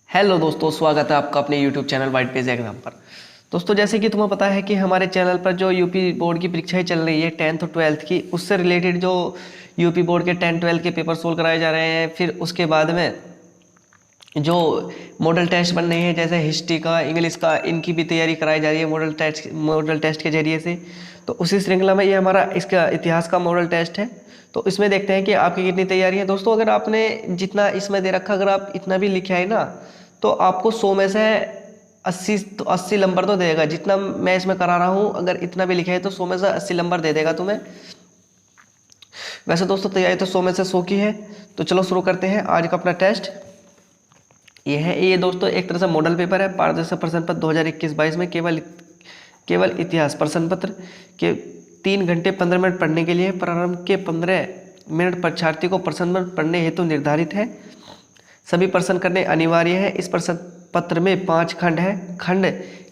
Hello दोस्तों, स्वागत है आपका अपने YouTube channel white page exam पर। दोस्तों, जैसे कि तुम्हें पता है कि हमारे चैनल पर जो यूपी बोर्ड की परीक्षाएं चल रही है 10th और 12th की, उससे रिलेटेड जो यूपी बोर्ड के 10 12 के पेपर सोल्व कराए जा रहे हैं। फिर उसके बाद में जो मॉडल टेस्ट बन रहे हैं, जैसे हिस्ट्री का, इंग्लिश का, इनकी भी तैयारी कराई जा रही है मॉडल टेस्ट के जरिए से। तो उसी श्रृंखला में ये हमारा इसका इतिहास का मॉडल टेस्ट है। तो इसमें देखते हैं कि आपकी कितनी तैयारी है। दोस्तों, अगर आपने जितना इसमें दे रखा, अगर आप इतना भी लिखे है ना, तो आपको 100 में से 80 नंबर तो देगा। जितना मैं इसमें करा रहा हूँ, अगर इतना भी लिखे है तो 100 में से 80 नंबर दे देगा तुम्हें। वैसे दोस्तों, तैयारी तो 100 में से 100 की है। तो चलो शुरू करते हैं आज का अपना टेस्ट। ये दोस्तों एक तरह से मॉडल पेपर है। पारदर्शी प्रश्न पत्र 2021-22 में केवल इतिहास प्रश्न पत्र के 3 घंटे 15 मिनट पढ़ने के लिए प्रारंभ के 15 मिनट परीक्षार्थी को प्रश्न पत्र पढ़ने हेतु निर्धारित है। सभी प्रश्न करने अनिवार्य है। इस प्रश्न पत्र में 5 खंड है। खंड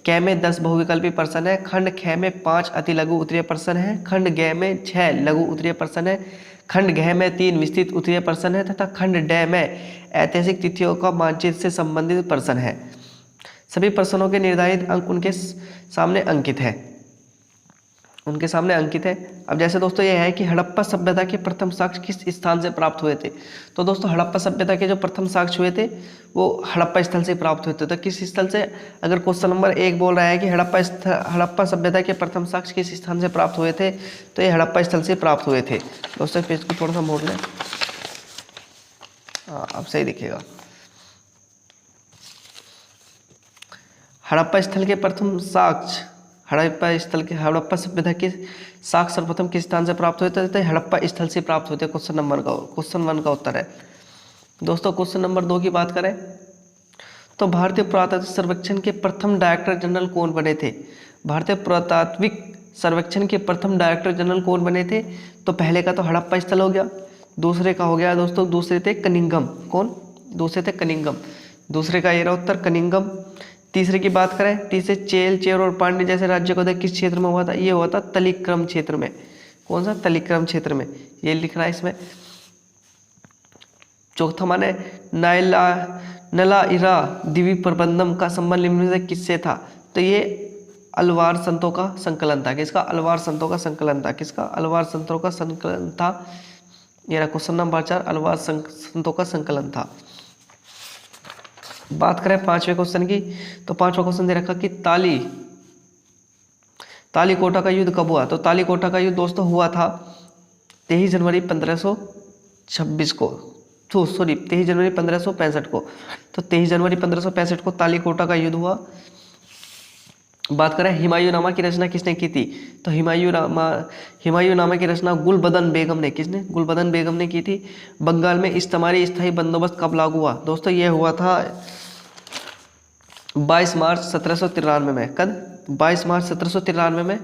क में 10 बहुविकल्पी प्रश्न है। खंड ख में 5 अति लघु उत्तरीय प्रश्न है। खंड ग में 6 लघु उत्तरीय प्रश्न है। खंड घ में 3 विस्तृत उत्तरीय प्रश्न है तथा खंड ड में ऐतिहासिक तिथियों का मानचित्र से संबंधित प्रश्न है। सभी प्रश्नों के निर्धारित अंक उनके सामने अंकित है। अब जैसे दोस्तों ये है कि हड़प्पा सभ्यता के प्रथम साक्ष्य किस स्थान से प्राप्त हुए थे। तो दोस्तों, हड़प्पा सभ्यता के जो प्रथम साक्ष्य हुए थे वो हड़प्पा स्थल से प्राप्त हुए थे। तो किस स्थल से, अगर क्वेश्चन नंबर 1 बोल रहा है कि हड़प्पा सभ्यता के प्रथम साक्ष्य किस स्थान से प्राप्त हुए थे, तो ये हड़प्पा स्थल से प्राप्त हुए थे। दोस्तों, पेज को थोड़ा सा मोड़ लें। हाँ, अब सही दिखेगा। हड़प्पा स्थल के प्रथम साक्ष्य, हड़प्पा सभ्यता के साक्ष्य सर्वप्रथम किस स्थान से प्राप्त हुए थे? हड़प्पा स्थल से प्राप्त हुए थे। क्वेश्चन 1 का उत्तर है। दोस्तों, क्वेश्चन नंबर 2 की बात करें तो भारतीय पुरातात्विक सर्वेक्षण के प्रथम डायरेक्टर जनरल कौन बने थे? भारतीय पुरातात्विक सर्वेक्षण के प्रथम डायरेक्टर जनरल कौन बने थे? तो पहले का तो हड़प्पा स्थल हो गया। दूसरे का हो गया दोस्तों, दूसरे थे कनिंगम। कौन? दूसरे थे कनिंगम। दूसरे का ये रहा उत्तर, कनिंगम। तीसरे की बात करें, तीसरे चेर और पांड्य जैसे राज्यों का किस क्षेत्र में हुआ था? ये हुआ था तलिक्रम क्षेत्र में। कौन सा? तलिक्रम क्षेत्र में, ये लिख रहा है इसमें। चौथा माने नलाइरा दिव्य प्रबंधम का संबंध निम्न से किससे था? तो ये अलवार संतों का संकलन था। किसका? अलवार संतों का संकलन था। किसका? अलवार संतों का संकलन था। ये रहा क्वेश्चन नंबर 4, अलवार संतों का संकलन था। बात करें 5वें क्वेश्चन की, तो 5वां क्वेश्चन दे रखा कि तालीकोटा का युद्ध कब हुआ? तो तालीकोटा का युद्ध दोस्तों हुआ था 23 जनवरी 1526 को। 23 जनवरी 1565 को। तो 23 जनवरी 1565 को तालीकोटा का युद्ध हुआ। बात करें हुमायूंनामा की रचना किसने की थी? तो हुमायूंनामा की रचना गुलबदन बेगम ने, किसने? गुलबदन बेगम ने की थी। बंगाल में इस्तेमारी स्थायी बंदोबस्त कब लागू हुआ? दोस्तों, यह हुआ था 22 मार्च 1793 में। कब? 22 मार्च 1793 में।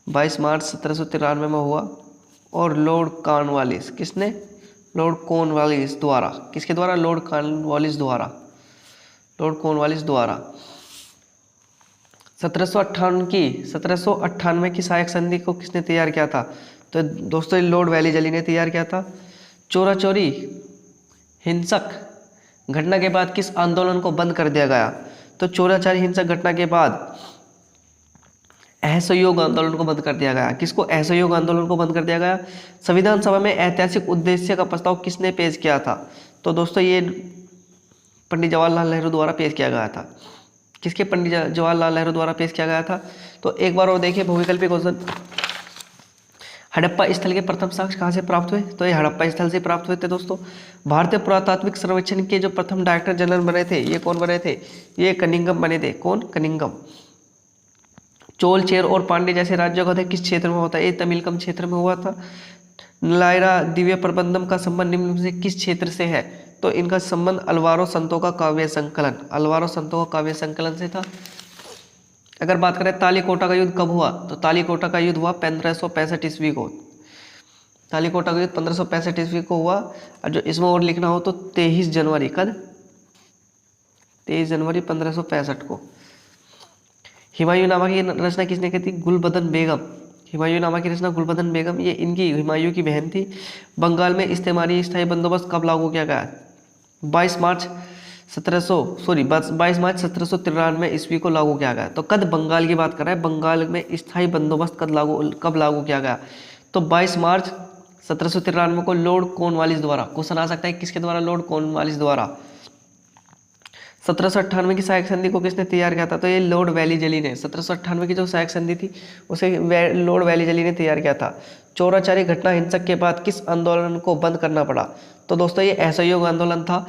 22 मार्च 1793 में हुआ। और लॉर्ड कॉर्नवालिस, किसने? लॉर्ड कॉर्नवालिस द्वारा। किसके द्वारा? लॉर्ड कॉर्नवालिस द्वारा। 1798 की सहायक संधि को किसने तैयार किया था? तो दोस्तों, लॉर्ड वेलीजली ने तैयार किया था। चोरा चोरी हिंसक घटना के बाद किस आंदोलन को बंद कर दिया गया? तो चोराचारी हिंसक घटना के बाद असहयोग आंदोलन को बंद कर दिया गया। किसको? असहयोग आंदोलन को बंद कर दिया गया। संविधान सभा में ऐतिहासिक उद्देश्य का प्रस्ताव किसने पेश किया था? तो दोस्तों, ये पंडित जवाहरलाल नेहरू द्वारा पेश किया गया था। किसके? पंडित जवाहरलाल नेहरू द्वारा पेश किया गया था। तो एक बार और देखिए बहुविकल्पी क्वेश्चन। हड़प्पा स्थल के प्रथम साक्ष्य कहाँ से प्राप्त हुए? तो ये हड़प्पा स्थल से प्राप्त हुए थे। दोस्तों, भारतीय पुरातात्विक सर्वेक्षण के जो प्रथम डायरेक्टर जनरल बने थे, ये कौन बने थे? ये कनिंगम बने थे। कौन? कनिंगम। चोल, चेर और पांड्य जैसे राज्यों का किस क्षेत्र में होता है? ये तमिलकम क्षेत्र में हुआ था। नलाइरा दिव्य प्रबंधम का संबंध निम्न से किस क्षेत्र से है? तो इनका संबंध अलवारों संतों का काव्य संकलन से था। अगर बात करें तालीकोटा का युद्ध कब हुआ? तो तालीकोटा का युद्ध हुआ 1565 ईस्वी को। तालीकोटा का युद्ध 1565 ईस्वी को हुआ। और जो इसमें और लिखना हो तो 23 जनवरी, कब? 23 जनवरी 1565 को। हुमायूंनामा की रचना किसने की थी? गुलबदन बेगम। हुमायूंनामा की रचना गुलबदन बेगम, ये इनकी हुमायूं की बहन थी। बंगाल में इस्तेमारी स्थायी बंदोबस्त कब लागू किया गया? 22 मार्च 22 मार्च 1793 ईस्वी को लागू किया गया। तो कद बंगाल की बात कर रहा है, बंगाल में स्थायी बंदोबस्त कब लागू किया गया? तो 22 मार्च 1793 को लॉर्ड कॉर्नवालिस द्वारा। क्वेश्चन आ सकता है किसके द्वारा? लॉर्ड कॉर्नवालिस द्वारा। 1798 की सहायक संधि को किसने तैयार किया था? तो ये लॉर्ड वेलीजली ने। 1798 की जो सहायक संधि थी उसे लॉर्ड वेलीजली ने तैयार किया था। चौराचारी घटना हिंसक के बाद किस आंदोलन को बंद करना पड़ा? तो दोस्तों ये असहयोग आंदोलन था।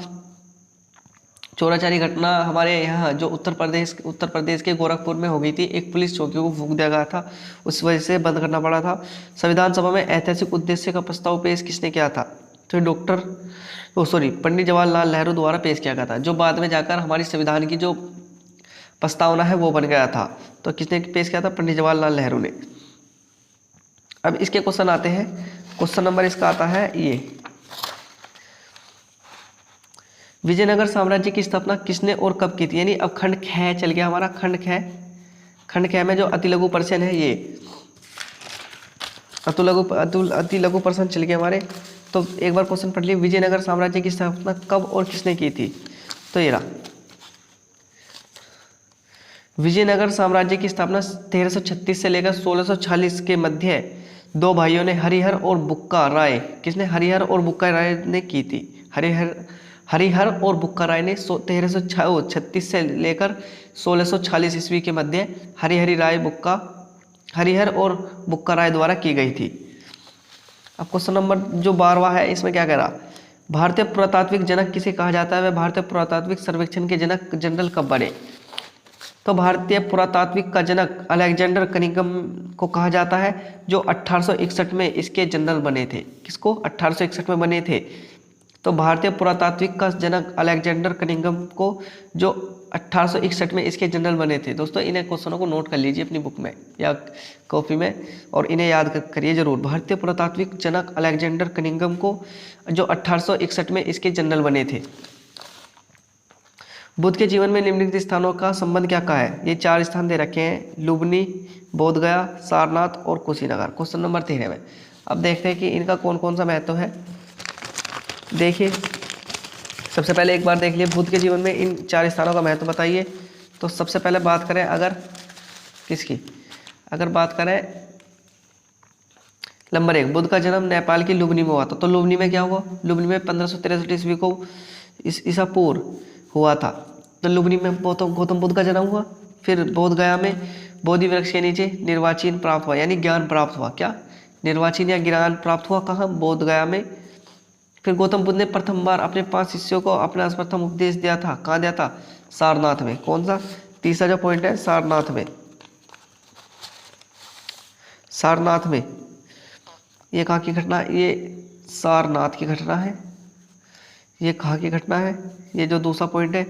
चौराचारी घटना हमारे यहाँ जो उत्तर प्रदेश के गोरखपुर में हो गई थी, एक पुलिस चौकी को फूंक दिया गया था, उस वजह से बंद करना पड़ा था। संविधान सभा में ऐतिहासिक उद्देश्य का प्रस्ताव पेश किसने किया था? तो पंडित जवाहरलाल नेहरू द्वारा पेश किया गया था, जो बाद में जाकर हमारी संविधान की जो प्रस्तावना है वो बन गया था। तो किसने पेश किया था? पंडित जवाहरलाल नेहरू ने। अब इसके क्वेश्चन आते हैं। क्वेश्चन नंबर इसका आता है ये, विजयनगर साम्राज्य की स्थापना किसने और कब की थी? यानी अब खंड ख चल गया हमारा। खंड ख में जो अति लघु पर्सन है, ये अति लघु पर्सन चल गए हमारे। तो एक बार क्वेश्चन पढ़ लिए, विजयनगर साम्राज्य की स्थापना कब और किसने की थी? तो ये रहा, विजयनगर साम्राज्य की स्थापना 1336 से लेकर 1640 के मध्य दो भाइयों ने, हरिहर और बुक्का राय। किसने? हरिहर और बुक्का राय ने की थी। हरिहर और बुक्का राय ने 1336 से लेकर 1640 ईस्वी के मध्य हरिहर और बुक्का राय द्वारा की गई थी। अब क्वेश्चन नंबर जो 12वां है, इसमें क्या कह रहा? भारतीय पुरातात्विक जनक किसे कहा जाता है? वह भारतीय पुरातात्विक सर्वेक्षण के जनक जनरल कब बने? तो भारतीय पुरातात्विक का जनक अलेक्जेंडर कनिंघम को कहा जाता है, जो 1861 में इसके जनरल बने थे। किसको? 1861 में बने थे। तो भारतीय पुरातात्विक का जनक अलेक्जेंडर कनिंघम को, जो 1861 में इसके जनरल बने थे। दोस्तों इन्हें क्वेश्चनों को नोट कर लीजिए अपनी बुक में या कॉपी में, और इन्हें याद करिए जरूर। भारतीय पुरातात्विक जनक अलेक्जेंडर कनिंघम को, जो 1861 में इसके जनरल बने थे। बुद्ध के जीवन में निम्नलिखित स्थानों का संबंध क्या कहा है? ये 4 स्थान दे रखे हैं, लुम्बिनी, बोधगया, सारनाथ और कुशीनगर। क्वेश्चन नंबर 13 में अब देखते हैं कि इनका कौन कौन सा महत्व है। देखिए, सबसे पहले एक बार देख लिए, बुद्ध के जीवन में इन 4 स्थानों का महत्व बताइए। तो सबसे पहले बात करें अगर किसकी, अगर बात करें नंबर 1, बुद्ध का जन्म नेपाल की लुम्बिनी में हुआ था। तो लुम्बिनी में क्या हुआ? लुम्बिनी में 1563 ईस्वी को ईसा पूर्व हुआ था। तो लुम्बिनी में गौतम बुद्ध का जन्म हुआ। फिर बोधगया में बोधि वृक्ष के नीचे निर्वाचीन प्राप्त हुआ, यानी ज्ञान प्राप्त हुआ। क्या? निर्वाचीन या ज्ञान प्राप्त हुआ कहाँ? बोधगया में। फिर गौतम बुद्ध ने प्रथम बार अपने 5 शिष्यों को अपना प्रथम उपदेश दिया था। कहाँ दिया था? सारनाथ में। कौन सा? तीसरा जो पॉइंट है, सारनाथ में। सारनाथ में ये कहाँ की घटना? ये सारनाथ की घटना है। ये कहाँ की घटना है? ये जो दूसरा पॉइंट है,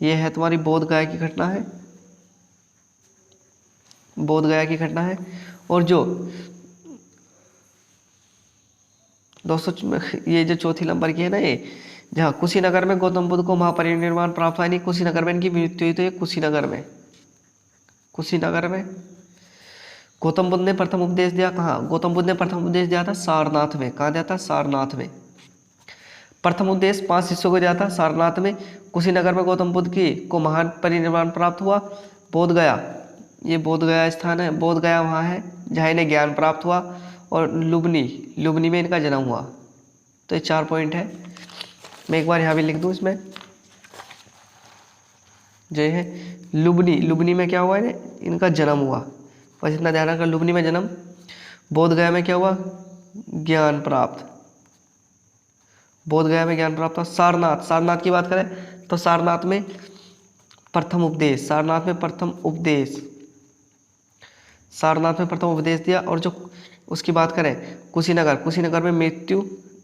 ये है तुम्हारी बोधगया की घटना है। बोधगया की घटना है। और जो दोस्तों ये जो चौथी नंबर की है ना, ये जहाँ कुशीनगर में गौतम बुद्ध को महापरिनिर्वाण प्राप्त हुआ, नहीं कुशीनगर में इनकी मृत्यु हुई। तो ये कुशीनगर में गौतम बुद्ध ने प्रथम उपदेश दिया। कहाँ? गौतम बुद्ध ने प्रथम उपदेश दिया था सारनाथ में। कहाँ दिया था? सारनाथ में। प्रथम उपदेश 5 शिष्यों को दिया था सारनाथ में। कुशीनगर में गौतम बुद्ध को महान परिनिर्वाण प्राप्त हुआ। बोधगया, ये बोधगया स्थान है, बोधगया वहाँ है जहाँ इन्हें ज्ञान प्राप्त हुआ। और लुम्बिनी में इनका जन्म हुआ। तो ये 4 पॉइंट है। मैं एक बार यहाँ भी लिख दूँ इसमें, जो है लुम्बिनी में क्या हुआ है? इनका जन्म हुआ। बस इतना ध्यान रखकर, लुम्बिनी में जन्म। बोधगया में क्या हुआ? ज्ञान प्राप्त। बोधगया में ज्ञान प्राप्त हुआ। सारनाथ की बात करें तो सारनाथ में प्रथम उपदेश दिया। और जो उसकी बात करें कुशीनगर में मृत्यु,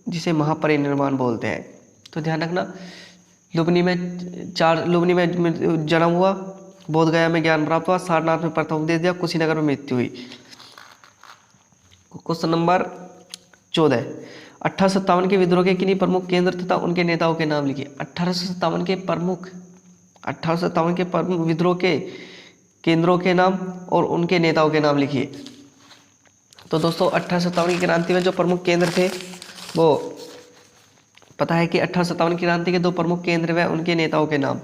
जिसे महापरिनिर्वाण बोलते हैं। तो ध्यान रखना, लुम्बिनी में जन्म हुआ, बोधगया में ज्ञान प्राप्त हुआ, सारनाथ में प्रथम उपदेश दिया, कुशीनगर में मृत्यु हुई। क्वेश्चन नंबर 14, 1857 के विद्रोह के किन्हीं प्रमुख केंद्र तथा उनके नेताओं के नाम लिखिए। 1857 के प्रमुख विद्रोह के केंद्रों के नाम और उनके नेताओं के नाम लिखिए। तो दोस्तों 1857 की क्रांति में जो प्रमुख केंद्र थे वो पता है कि 1857 की क्रांति के दो प्रमुख केंद्र व उनके नेताओं के नाम।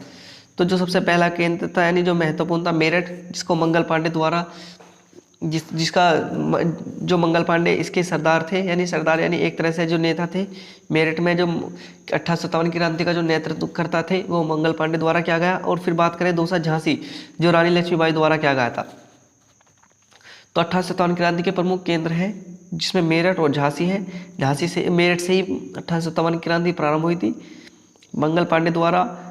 तो जो सबसे पहला केंद्र था यानी जो महत्वपूर्ण था मेरठ, जिसको मंगल पांडे द्वारा जो मंगल पांडे इसके सरदार थे, यानी सरदार यानी एक तरह से जो नेता थे। मेरठ में जो 1857 की क्रांति का जो नेतृत्व करता थे वो मंगल पांडे द्वारा किया गया। और फिर बात करें दूसरा झांसी, जो रानी लक्ष्मीबाई द्वारा किया गया था। तो 1857 क्रांति के प्रमुख केंद्र हैं जिसमें मेरठ और झांसी है। झांसी से मेरठ से ही 1857 क्रांति प्रारंभ हुई थी मंगल पांडे द्वारा।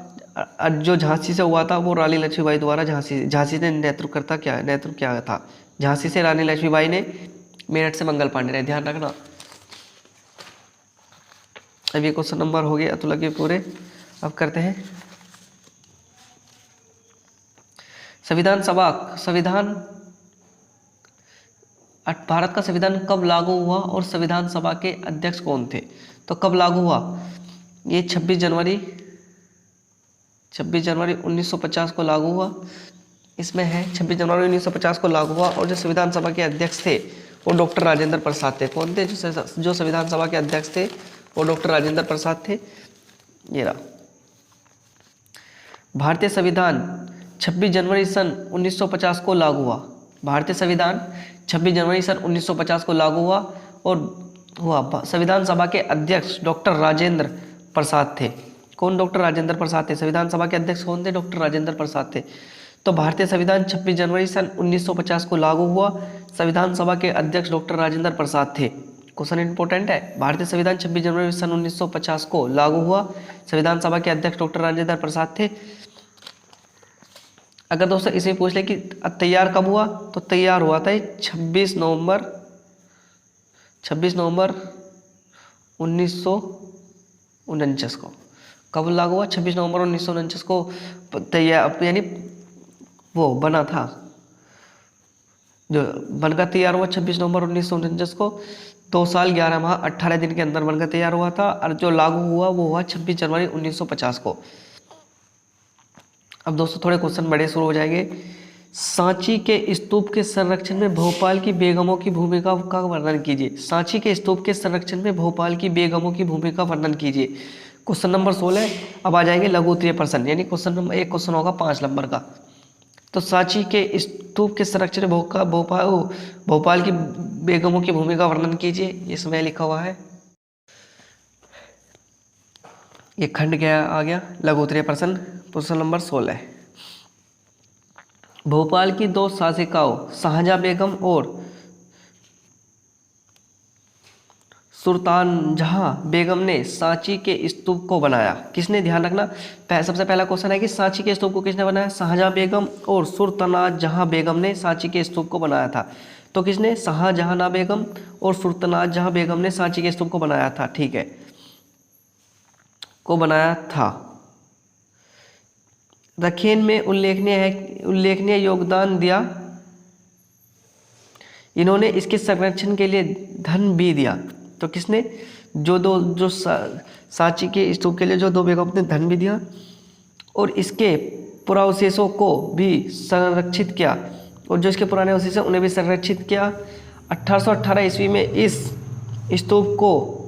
जो झांसी से हुआ था वो रानी लक्ष्मीबाई द्वारा झांसी ने नेतृत्व किया था। झांसी से रानी लक्ष्मीबाई ने, मेरठ से मंगल पांडे ने, ध्यान रखना। अब ये क्वेश्चन नंबर हो गए अतुल के पूरे। अब करते हैं भारत का संविधान कब लागू हुआ और संविधान सभा के अध्यक्ष कौन थे? तो कब लागू हुआ? ये 26 जनवरी 1950 को लागू हुआ। इसमें है 26 जनवरी 1950 को लागू हुआ। और जो संविधान सभा के अध्यक्ष थे वो डॉक्टर राजेंद्र प्रसाद थे। कौन थे? जो संविधान सभा के अध्यक्ष थे वो डॉक्टर राजेंद्र प्रसाद थे। ये रहा। भारतीय संविधान 26 जनवरी सन 1950 को लागू हुआ। भारतीय संविधान 26 जनवरी सन 1950 को लागू हुआ और संविधान सभा के अध्यक्ष डॉक्टर राजेंद्र प्रसाद थे। कौन? डॉक्टर राजेंद्र प्रसाद थे। संविधान सभा के अध्यक्ष कौन थे? डॉक्टर राजेंद्र प्रसाद थे। तो भारतीय संविधान 26 जनवरी सन 1950 को लागू हुआ। संविधान सभा के अध्यक्ष डॉक्टर राजेंद्र प्रसाद थे। क्वेश्चन इंपॉर्टेंट है। भारतीय संविधान 26 जनवरी सन 1950 को लागू हुआ। संविधान सभा के अध्यक्ष डॉक्टर राजेंद्र प्रसाद थे। अगर दोस्तों इसे पूछ ले कि तैयार कब हुआ, तो तैयार हुआ था 26 नवंबर 1949 को। कब लागू हुआ? 26 नवंबर 1949 को तैयार, यानी वो बना था, जो बनकर तैयार हुआ 26 नवंबर 1949 को। 2 साल 11 माह 18 दिन के अंदर बनकर तैयार हुआ था। और जो लागू हुआ वो हुआ 26 जनवरी 1950 को। अब दोस्तों थोड़े क्वेश्चन बड़े शुरू हो जाएंगे। सांची के स्तूप के संरक्षण में भोपाल की बेगमों की भूमिका का वर्णन कीजिए। सांची के स्तूप के संरक्षण में भोपाल की बेगमों की भूमिका का वर्णन कीजिए। Question number 16। अब आ जाएंगे लघु उत्तरीय प्रश्न, यानी क्वेश्चन नंबर एक क्वेश्चन होगा 5 नंबर का। तो सांची के स्तूप के संरक्षण में भोपाल की बेगमों की भूमिका वर्णन कीजिए। इसमें लिखा हुआ है, ये खंड क्या आ गया? लघु उत्तरीय प्रश्न। Question number 16। भोपाल की 2 शासिकाओं शाहजहां बेगम और सुल्तान जहां बेगम ने सांची के स्तूप को बनाया। किसने? ध्यान रखना, सबसे पहला क्वेश्चन है कि सांची के स्तूप को किसने बनाया? शाहजहां बेगम और सुल्ताना जहां बेगम ने सांची के स्तूप को बनाया था। तो किसने? शाहजहां बेगम और सुल्ताना जहां बेगम ने सांची के स्तूप को बनाया था। ठीक है, को बनाया था। दक्षिण में उल्लेखनीय योगदान दिया। इन्होंने इसके संरक्षण के लिए धन भी दिया। तो किसने? जो सांची के स्तूप के लिए जो 2 बेगम ने धन भी दिया और इसके पुरावशेषों को भी संरक्षित किया, और जो इसके पुराने अवशेष हैं उन्हें भी संरक्षित किया। 1818 ईस्वी में इस स्तूप को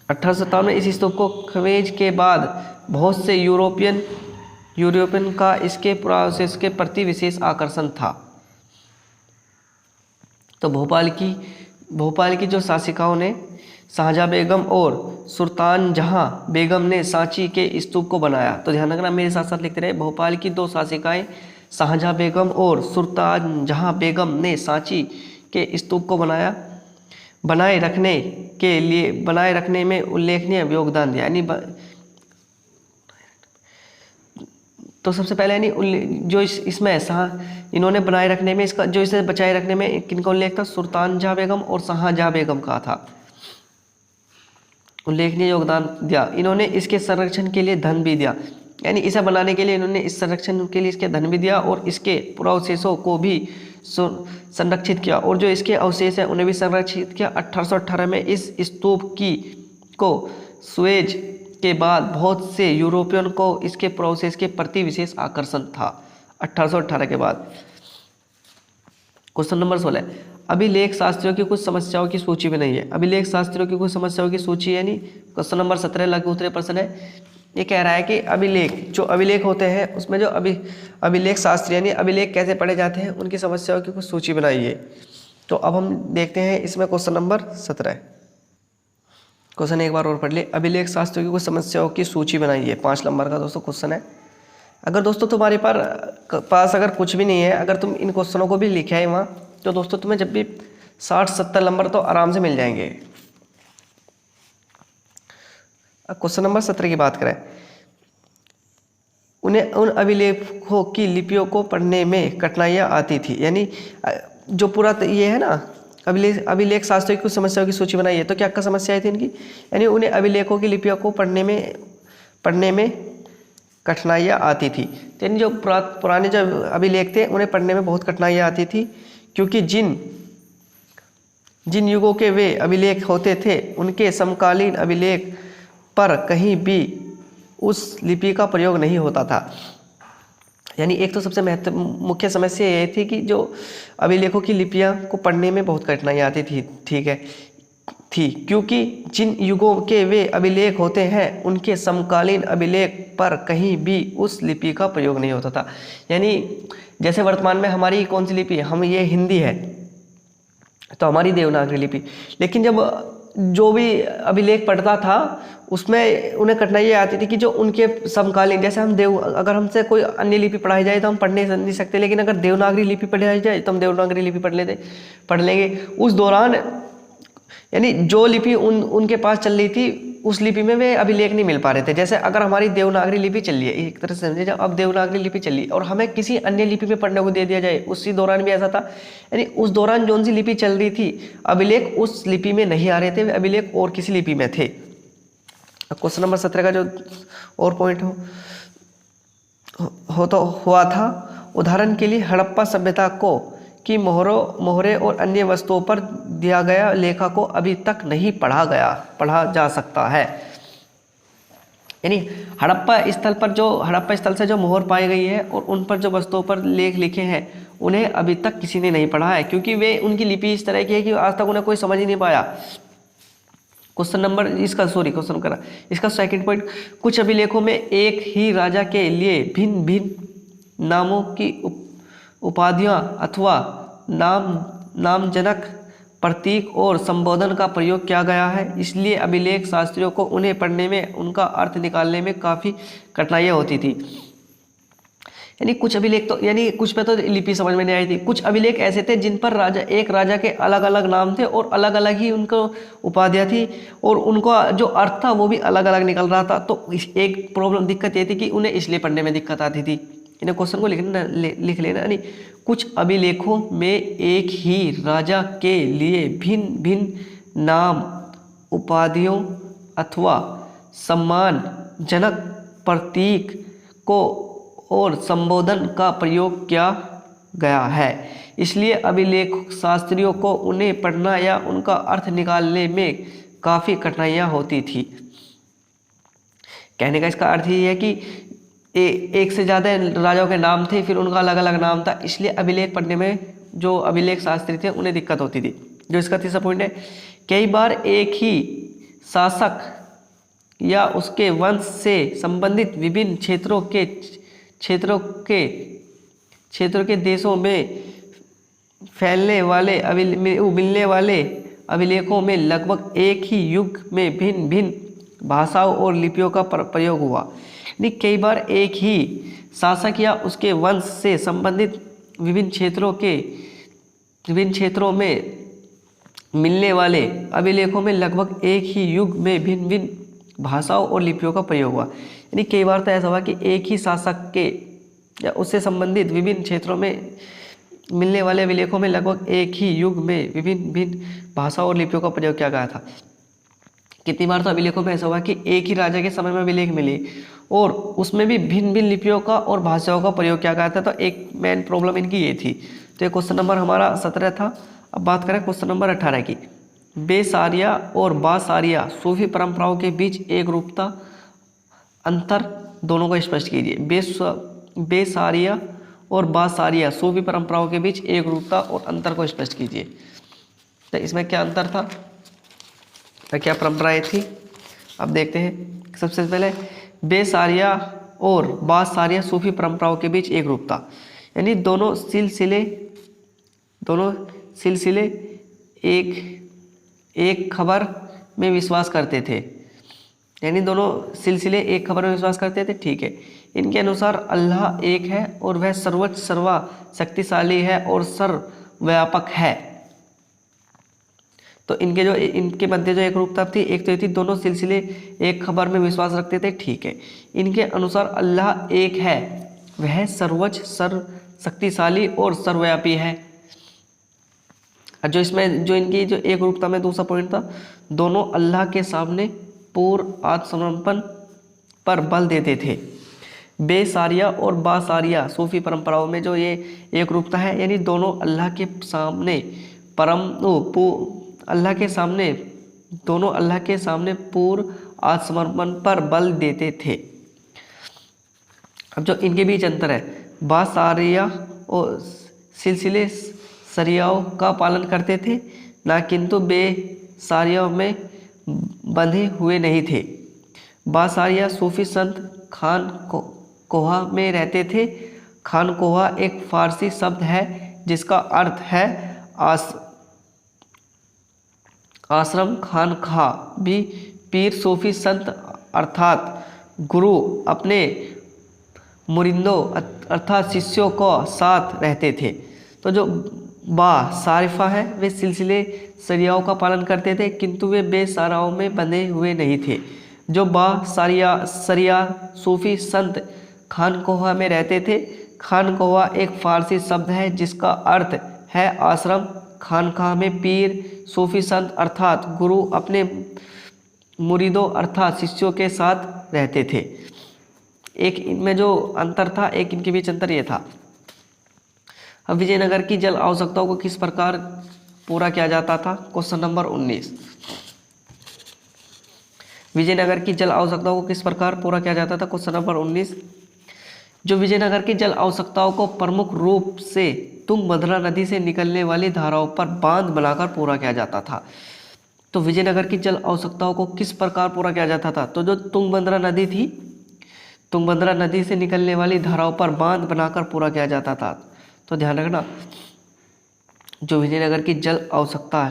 1857 में इस स्तूप को खवेज के बाद बहुत से यूरोपियन का इसके पुरावशेष के प्रति विशेष आकर्षण था। तो भोपाल की जो शासिकाओं ने शाहजहां बेगम और सुल्तान जहां बेगम ने सांची के स्तूप को बनाया। तो ध्यान रखना, मेरे साथ साथ लिखते रहे। भोपाल की 2 शासिकाएं शाहजहां बेगम और सुल्तान जहां बेगम ने सांची के स्तूप को बनाए रखने में उल्लेखनीय योगदान दिया। यानी तो सबसे पहले यानी जो इसमें इन्होंने बनाए रखने में, इसका जो इसे बचाए रखने में किनका उल्लेख था? सुल्तान जहां बेगम और शाहजहां बेगम का था। उल्लेखनीय योगदान दिया। इन्होंने इसके संरक्षण के लिए धन भी दिया, यानी इसे बनाने के लिए इन्होंने इस संरक्षण के लिए इसके धन भी दिया और इसके पुरावशेषों को भी संरक्षित किया, और जो इसके अवशेष हैं उन्हें भी संरक्षित किया। 1818 में इस स्तूप को सुएज के बाद बहुत से यूरोपियन को इसके पुरावशेष के प्रति विशेष आकर्षण था। 1818 के बाद। Question number 16। अभिलेख शास्त्रियों की कुछ समस्याओं की सूची बनाई है। अभिलेख शास्त्रियों की कुछ समस्याओं की सूची यानी क्वेश्चन नंबर 17 लघु उत्तरीय प्रश्न है। ये कह रहा है कि अभिलेख, जो अभिलेख होते हैं उसमें जो अभिलेख शास्त्र यानी अभिलेख कैसे पढ़े जाते हैं उनकी समस्याओं की कुछ सूची बनाइए। तो अब हम देखते हैं इसमें क्वेश्चन नंबर 17। क्वेश्चन एक बार और पढ़ ले। अभिलेख शास्त्र की कुछ समस्याओं की सूची बनाइए। 5 नंबर का दोस्तों क्वेश्चन है। अगर दोस्तों तुम्हारे पास अगर कुछ भी नहीं है, अगर तुम इन क्वेश्चनों को भी लिखे है वहाँ, तो दोस्तों तुम्हें जब भी 60-70 नंबर तो आराम से मिल जाएंगे। अब क्वेश्चन नंबर 17 की बात करें। उन्हें उन अभिलेखों की लिपियों को पढ़ने में कठिनाइयाँ आती थी। यानी जो पूरा ये है ना, अभिलेख शास्त्रों की कुछ समस्याओं की सूची बनाई है। तो क्या क्या समस्याएं थी इनकी? यानी उन्हें अभिलेखों की लिपियों को पढ़ने में कठिनाइयाँ आती थी। तो यानी जो पुराने जो अभिलेख थे उन्हें पढ़ने में बहुत कठिनाइयाँ आती थी, क्योंकि जिन युगों के वे अभिलेख होते थे उनके समकालीन अभिलेख पर कहीं भी उस लिपि का प्रयोग नहीं होता था। यानी एक तो सबसे मुख्य समस्या ये थी कि जो अभिलेखों की लिपियां को पढ़ने में बहुत कठिनाई आती थी, ठीक है, क्योंकि जिन युगों के वे अभिलेख होते हैं उनके समकालीन अभिलेख पर कहीं भी उस लिपि का प्रयोग नहीं होता था। यानी जैसे वर्तमान में हमारी कौन सी लिपि है, हम ये हिंदी है तो हमारी देवनागरी लिपि, लेकिन जब जो भी अभिलेख पढ़ता था उसमें उन्हें कठिनाई आती थी कि जो उनके समकालीन, जैसे अगर हमसे कोई अन्य लिपि पढ़ाई जाए तो हम पढ़ने नहीं सकते, लेकिन अगर देवनागरी लिपि पढ़ाई जाए तो हम देवनागरी लिपि पढ़ लेंगे। उस दौरान यानी जो लिपि उनके पास चल रही थी उस लिपि में वे अभिलेख नहीं मिल पा रहे थे। जैसे अगर हमारी देवनागरी लिपि चल रही है, एक तरह से समझे, जब अब देवनागरी लिपि चल रही है और हमें किसी अन्य लिपि में पढ़ने को दे दिया जाए, उसी दौरान भी ऐसा था। यानी उस दौरान जो सी लिपि चल रही थी अभिलेख उस लिपि में नहीं आ रहे थे, वे अभिलेख और किसी लिपि में थे। क्वेश्चन नंबर 17 का जो और पॉइंट हुआ था, उदाहरण के लिए हड़प्पा सभ्यता को कि मोहरे और अन्य वस्तुओं पर दिया गया लेखा को अभी तक नहीं पढ़ा जा सकता है। यानी हड़प्पा स्थल से जो मोहर पाई गई है और उन पर जो वस्तुओं पर लेख लिखे हैं उन्हें अभी तक किसी ने नहीं पढ़ा है, क्योंकि वे उनकी लिपि इस तरह की है कि आज तक उन्हें कोई समझ ही नहीं पाया। इसका सेकंड पॉइंट, कुछ अभिलेखों में एक ही राजा के लिए भिन्न भिन्न नामों की उपाधियां अथवा नामजनक प्रतीक और संबोधन का प्रयोग किया गया है। इसलिए अभिलेख शास्त्रियों को उन्हें पढ़ने में, उनका अर्थ निकालने में काफ़ी कठिनाइयाँ होती थी। यानी कुछ अभिलेख तो, यानी कुछ पे तो लिपि समझ में नहीं आई थी। कुछ अभिलेख ऐसे थे जिन पर एक राजा के अलग अलग नाम थे और अलग अलग ही उनको उपाधियाँ थी और उनका जो अर्थ था वो भी अलग अलग निकल रहा था। तो एक दिक्कत ये थी कि उन्हें इसलिए पढ़ने में दिक्कत आती थी। इन्हें क्वेश्चन को लिख लेना। यानी कुछ अभिलेखों में एक ही राजा के लिए भिन्न भिन्न नाम, उपाधियों अथवा सम्मानजनक प्रतीक को और संबोधन का प्रयोग किया गया है। इसलिए अभिलेख शास्त्रियों को उन्हें पढ़ना या उनका अर्थ निकालने में काफ़ी कठिनाइयाँ होती थी। कहने का इसका अर्थ ये है कि एक से ज़्यादा राजाओं के नाम थे, फिर उनका अलग अलग नाम था, इसलिए अभिलेख पढ़ने में जो अभिलेख शास्त्री थे उन्हें दिक्कत होती थी। जो इसका तीसरा पॉइंट है, कई बार एक ही शासक या उसके वंश से संबंधित विभिन्न क्षेत्रों के देशों में मिलने वाले अभिलेखों में लगभग एक ही युग में भिन्न भिन्न भाषाओं और लिपियों का प्रयोग हुआ। कई बार एक ही शासक या उसके वंश से संबंधित विभिन्न क्षेत्रों में मिलने वाले अभिलेखों में लगभग एक ही युग में भिन्न भिन्न भाषाओं और लिपियों का प्रयोग हुआ। यानी कई बार तो ऐसा हुआ कि एक ही शासक के या उससे संबंधित विभिन्न क्षेत्रों में मिलने वाले अभिलेखों में लगभग एक ही युग में विभिन्न भिन्न भाषाओं और लिपियों का प्रयोग किया गया था। कितनी बार तो अभिलेखों में ऐसा हुआ कि एक ही राजा के समय में अभिलेख मिले और उसमें भी भिन्न भिन्न लिपियों का और भाषाओं का प्रयोग किया गया था। तो एक मेन प्रॉब्लम इनकी ये थी। तो ये क्वेश्चन नंबर हमारा 17 था। अब बात करें क्वेश्चन नंबर 18 की। बेसारिया और बासारिया सूफी परंपराओं के बीच एक रूपता अंतर दोनों को स्पष्ट कीजिए। बेसारिया और बासारिया सूफी परंपराओं के बीच एक रूपता और अंतर को स्पष्ट कीजिए। तो इसमें क्या अंतर था, क्या परंपराएं थी, अब देखते हैं। सबसे पहले बेसारिया और बासारिया सूफी परंपराओं के बीच एक रूप था, यानी दोनों सिलसिले एक खबर में विश्वास करते थे, यानी दोनों सिलसिले एक खबर में विश्वास करते थे, ठीक है। इनके अनुसार अल्लाह एक है और वह सर्वोच्च सर्वा शक्तिशाली है और सर्वव्यापक है। तो इनके मध्य जो एक रूपता थी, एक तो ये थी दोनों सिलसिले एक खबर में विश्वास रखते थे, ठीक है। इनके अनुसार अल्लाह एक है, वह सर्वोच्च सर्व शक्तिशाली और सर्वव्यापी है। जो इसमें जो इनकी जो एक रूपता में दूसरा पॉइंट था, दोनों अल्लाह के सामने पूर्ण आत्मसमर्पण पर बल देते थे। बेसारिया और बासारिया सूफी परंपराओं में जो ये एक रूपता है, यानी दोनों अल्लाह के सामने पूर्ण आत्मसमर्पण पर बल देते थे। अब जो इनके बीच अंतर है, बासारिया और सिलसिले सरियाओं का पालन करते थे ना, किंतु बेसारियाओं में बंधे हुए नहीं थे। बासारिया सूफी संत खानकोहा में रहते थे। खानकोहा एक फारसी शब्द है जिसका अर्थ है आश्रम। खानकाह भी पीर सूफी संत अर्थात गुरु अपने मुरिंदों अर्थात शिष्यों को साथ रहते थे। तो जो बासारिफा है वे सिलसिले सरियाओं का पालन करते थे, किंतु वे बेसाराओं में बंधे हुए नहीं थे। जो सरिया सूफी संत खानकोहा में रहते थे। खानकोहा एक फारसी शब्द है जिसका अर्थ है आश्रम। खानकाह में पीर सूफी संत अर्थात गुरु अपने मुरीदों अर्थात शिष्यों के साथ रहते थे। एक इनमें जो अंतर था, एक इनके बीच अंतर ये था। अब विजयनगर की जल आवश्यकताओं को किस प्रकार पूरा किया जाता था? Question number 19। विजयनगर की जल आवश्यकताओं को किस प्रकार पूरा किया जाता था? Question number 19। जो विजयनगर की जल आवश्यकताओं को प्रमुख रूप से तुंगभद्रा नदी से निकलने वाली धाराओं पर बांध बनाकर पूरा किया जाता था। तो विजयनगर की जल आवश्यकताओं को किस प्रकार पूरा किया जाता था? तो जो तुंगभद्रा नदी थी, तुंगभद्रा नदी से निकलने वाली धाराओं पर बांध बनाकर पूरा किया जाता था। तो ध्यान रखना, जो विजयनगर की जल आवश्यकता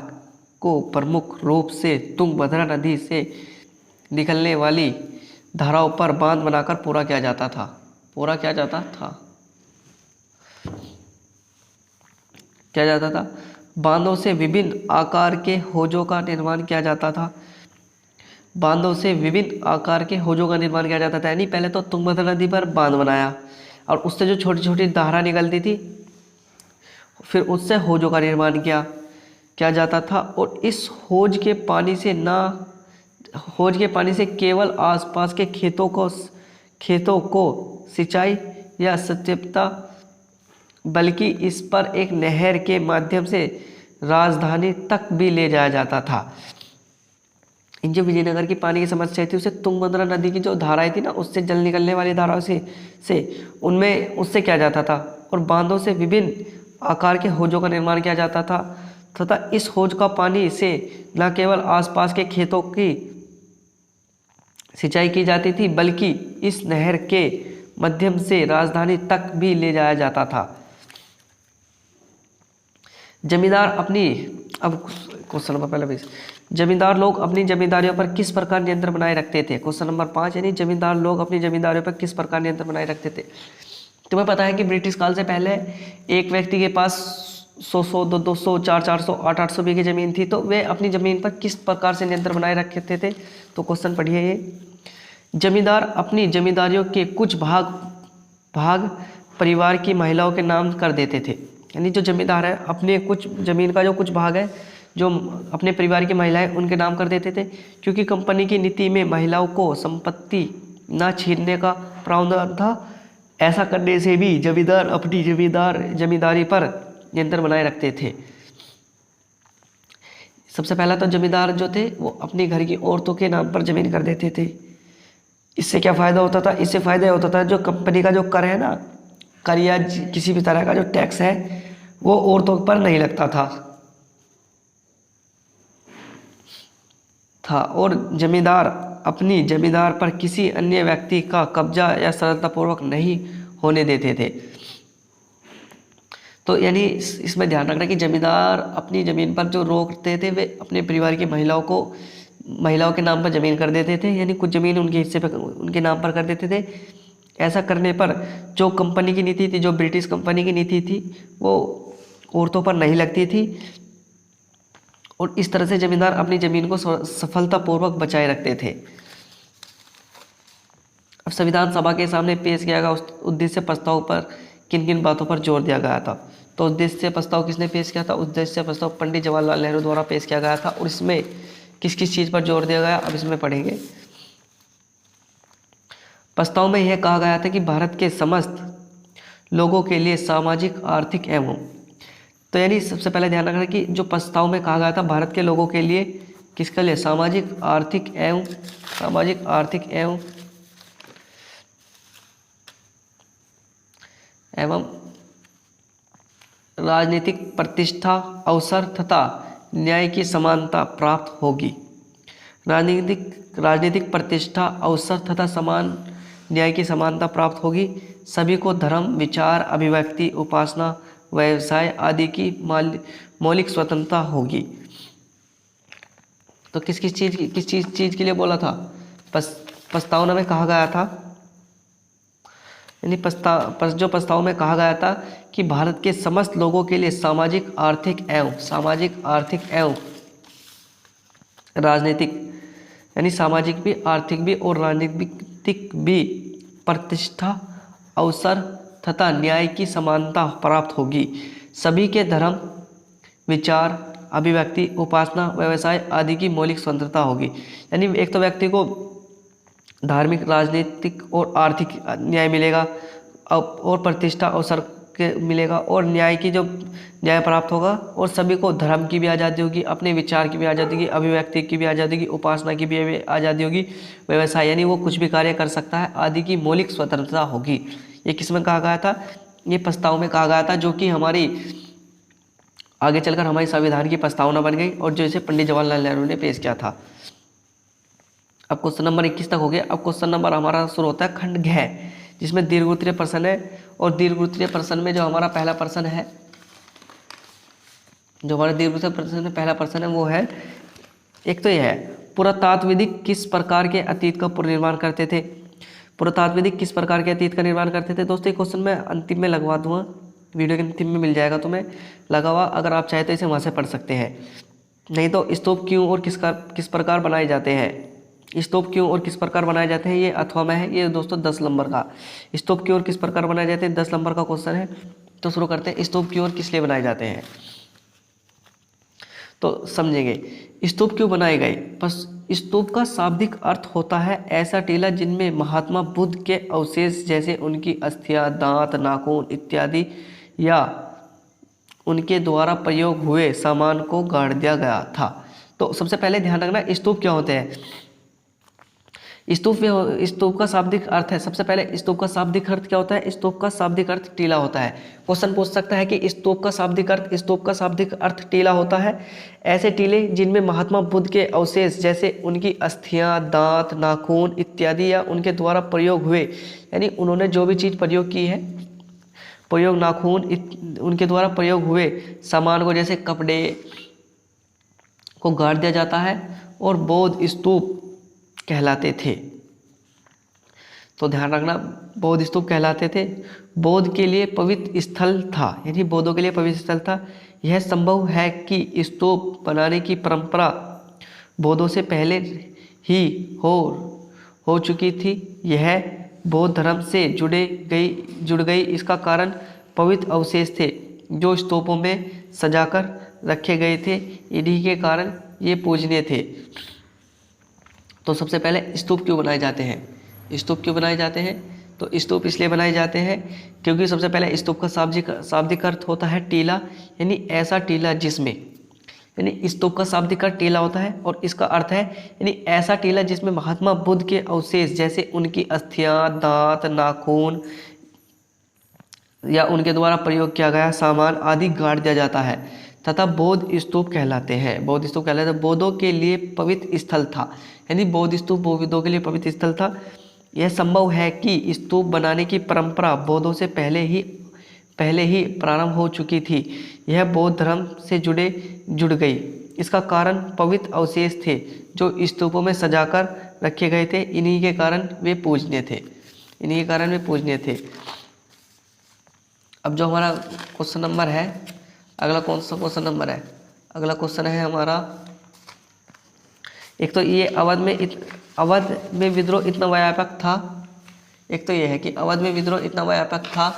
को प्रमुख रूप से तुंगभद्रा नदी से निकलने वाली धाराओं पर बांध बनाकर पूरा किया जाता था। क्या जाता था? बांधों से विभिन्न आकार के होजों का निर्माण किया जाता था। बांधों से विभिन्न आकार के होजों का निर्माण किया जाता था, यानी पहले तो तुंगभद्रा नदी पर बांध बनाया और उससे जो छोटी छोटी धारा निकलती थी, फिर उससे होजों का निर्माण किया जाता था। और इस होज के पानी से केवल आसपास के खेतों को सिंचाई या सिंचाई, बल्कि इस पर एक नहर के माध्यम से राजधानी तक भी ले जाया जाता था। इन जो विजयनगर की पानी की समस्या थी, उसे तुंगभद्रा नदी की जो धाराएं थी ना, उससे जल निकलने वाली धाराओं से उनमें उससे किया जाता था। और बांधों से विभिन्न आकार के होजों का निर्माण किया जाता था तथा इस होज का पानी से न केवल आसपास के खेतों की सिंचाई की जाती थी, बल्कि इस नहर के माध्यम से राजधानी तक भी ले जाया जाता था। जमींदार लोग अपनी जमींदारियों पर किस प्रकार नियंत्रण बनाए रखते थे? क्वेश्चन नंबर 5, यानी जमींदार लोग अपनी जमींदारियों पर किस प्रकार नियंत्रण बनाए रखते थे? तुम्हें पता है कि ब्रिटिश काल से पहले एक व्यक्ति के पास 100, 200, 400, 800 बीघे जमीन थी, तो वे अपनी जमीन पर किस प्रकार से नियंत्रण बनाए रखते थे? तो क्वेश्चन पढ़िए ये। जमींदार अपनी जमींदारियों के कुछ भाग परिवार की महिलाओं के नाम कर देते थे, यानी जो जमींदार है अपने कुछ जमीन का जो कुछ भाग है जो अपने परिवार की महिलाएं उनके नाम कर देते थे, क्योंकि कंपनी की नीति में महिलाओं को संपत्ति न छीनने का प्रावधान था। ऐसा करने से भी जमींदार अपनी जमींदारी पर नियंत्रण बनाए रखते थे। सबसे पहला तो जमींदार जो थे वो अपने घर की औरतों के नाम पर जमीन कर देते थे। इससे क्या फ़ायदा होता था? इससे फ़ायदा होता था जो कंपनी का जो कर है ना, कर या किसी भी तरह का जो टैक्स है वो औरतों पर नहीं लगता था। था और जमींदार अपनी जमींदार पर किसी अन्य व्यक्ति का कब्जा या सरलतापूर्वक नहीं होने देते थे। तो यानी इसमें ध्यान रखना कि जमींदार अपनी ज़मीन पर जो रोकते थे वे अपने परिवार की महिलाओं के नाम पर ज़मीन कर देते थे, यानी कुछ ज़मीन उनके हिस्से पर उनके नाम पर कर देते थे। ऐसा करने पर जो कंपनी की नीति थी, जो ब्रिटिश कंपनी की नीति थी, वो औरतों पर नहीं लगती थी और इस तरह से जमींदार अपनी ज़मीन को सफलतापूर्वक बचाए रखते थे। अब संविधान सभा के सामने पेश किया गया उस उद्देश्य प्रस्ताव पर किन किन बातों पर जोर दिया गया था? तो उद्देश्य प्रस्ताव किसने पेश किया था? उद्देश्य प्रस्ताव पंडित जवाहरलाल नेहरू द्वारा पेश किया गया था। और इसमें किस किस चीज़ पर जोर दिया गया, अब इसमें पढ़ेंगे। प्रस्ताव में यह कहा गया था कि भारत के समस्त लोगों के लिए सामाजिक, आर्थिक एवं, तो यानी सबसे पहले ध्यान रखना कि जो प्रस्ताव में कहा गया था भारत के लोगों के लिए, किसके लिए? सामाजिक, आर्थिक एवं राजनीतिक प्रतिष्ठा, अवसर तथा न्याय की समानता प्राप्त होगी। राजनीतिक प्रतिष्ठा, अवसर तथा समान न्याय की समानता प्राप्त होगी। सभी को धर्म, विचार, अभिव्यक्ति, उपासना, व्यवसाय आदि की मौलिक स्वतंत्रता होगी। तो किस चीज़ के लिए बोला था? प्रस्तावना में कहा गया था, यानी जो प्रस्ताव में कहा गया था कि भारत के समस्त लोगों के लिए सामाजिक, आर्थिक एवं राजनीतिक, यानी सामाजिक भी, आर्थिक भी और राजनीतिक भी प्रतिष्ठा, अवसर तथा न्याय की समानता प्राप्त होगी। सभी के धर्म, विचार, अभिव्यक्ति, उपासना, व्यवसाय आदि की मौलिक स्वतंत्रता होगी। यानी एक तो व्यक्ति को धार्मिक, राजनीतिक और आर्थिक न्याय मिलेगा और प्रतिष्ठा, अवसर के मिलेगा और न्याय प्राप्त होगा। और सभी को धर्म की भी आज़ादी होगी, अपने विचार की भी आज़ादी होगी, अभिव्यक्ति की भी आज़ादी होगी, उपासना की भी आज़ादी होगी, व्यवसाय यानी वो कुछ भी कार्य कर सकता है आदि की मौलिक स्वतंत्रता होगी। ये किस में कहा गया था? ये प्रस्ताव में कहा गया था, जो कि हमारी आगे चलकर हमारी संविधान की प्रस्तावना बन गई और जो इसे पंडित जवाहरलाल नेहरू ने पेश किया था। अब क्वेश्चन नंबर 21 तक हो गया। अब क्वेश्चन नंबर हमारा शुरू होता है खंड घ, जिसमें दीर्घोत्तरीय प्रश्न है। और दीर्घोत्तरीय प्रश्न में जो हमारा पहला प्रश्न है, पहला प्रश्न है वो है, एक तो यह है, पुरातात्विक किस प्रकार के अतीत का पुनर्निर्माण करते थे? पुरातात्विक किस प्रकार के अतीत का निर्माण करते थे? दोस्तों ये क्वेश्चन मैं अंतिम में लगवा दूंगा, वीडियो के अंतिम में मिल जाएगा, तो मैं लगा हुआ, अगर आप चाहे तो इसे वहाँ से पढ़ सकते हैं। नहीं तो स्तूप क्यों और किस प्रकार बनाए जाते हैं, स्तूप क्यों और किस प्रकार बनाए जाते हैं, ये अथवा में है। ये दोस्तों 10 नंबर का स्तूप क्यों और किस प्रकार बनाए जाते हैं 10 नंबर का क्वेश्चन है। तो शुरू करते हैं, स्तूप क्यों और किस लिए बनाए जाते हैं। तो समझेंगे स्तूप क्यों बनाए गए। बस स्तूप का शाब्दिक अर्थ होता है ऐसा टीला जिनमें महात्मा बुद्ध के अवशेष जैसे उनकी अस्थियां, दांत, नाखून इत्यादि या उनके द्वारा प्रयोग हुए सामान को गाड़ दिया गया था। तो सबसे पहले ध्यान रखना स्तूप क्या होते हैं। स्तूप का शाब्दिक अर्थ है, सबसे पहले स्तूप का शाब्दिक अर्थ क्या होता है? स्तूप का शाब्दिक अर्थ टीला होता है। क्वेश्चन पूछ सकता है कि स्तूप का शाब्दिक अर्थ टीला होता है ऐसे टीले जिनमें महात्मा बुद्ध के अवशेष जैसे उनकी अस्थियां, दांत, नाखून इत्यादि या उनके द्वारा प्रयोग हुए, यानी उन्होंने जो भी चीज़ प्रयोग की है, उनके द्वारा प्रयोग हुए सामान को, जैसे कपड़े को गाड़ दिया जाता है और बौद्ध स्तूप कहलाते थे। तो ध्यान रखना, बौद्ध स्तूप कहलाते थे। बौद्ध के लिए पवित्र स्थल था, यानी बौद्धों के लिए पवित्र स्थल था। यह संभव है कि स्तूप बनाने की परंपरा बौद्धों से पहले ही हो चुकी थी। यह बौद्ध धर्म से जुड़ गई। इसका कारण पवित्र अवशेष थे जो स्तूपों में सजाकर रखे गए थे, इन्हीं के कारण ये पूजनीय थे। तो सबसे पहले स्तूप क्यों बनाए जाते हैं? तो स्तूप इसलिए बनाए जाते हैं क्योंकि सबसे पहले स्तूप का शाब्दिक अर्थ होता है टीला, यानी ऐसा टीला जिसमें, यानी स्तूप का शाब्दिक अर्थ टीला होता है और इसका अर्थ है यानी ऐसा टीला जिसमें महात्मा बुद्ध के अवशेष जैसे उनकी अस्थियां, दांत, नाखून या उनके द्वारा प्रयोग किया गया सामान आदि गाड़ दिया जाता है, तथा बौद्ध स्तूप कहलाते हैं। बौद्ध स्तूप कहलाते हैं, बौद्धों के लिए पवित्र स्थल था, यानी बौद्ध स्तूप बौद्धों के लिए पवित्र स्थल था। यह संभव है कि स्तूप बनाने की परंपरा बौद्धों से पहले ही प्रारंभ हो चुकी थी। यह बौद्ध धर्म से जुड़ गई। इसका कारण पवित्र अवशेष थे जो स्तूपों में सजाकर रखे गए थे। इन्हीं के कारण वे पूजनीय थे। अब जो हमारा क्वेश्चन नंबर है, अगला कौन सा क्वेश्चन नंबर है? अगला क्वेश्चन है हमारा, एक तो ये अवध में विद्रोह इतना व्यापक था। एक तो ये है कि अवध में विद्रोह इतना व्यापक था।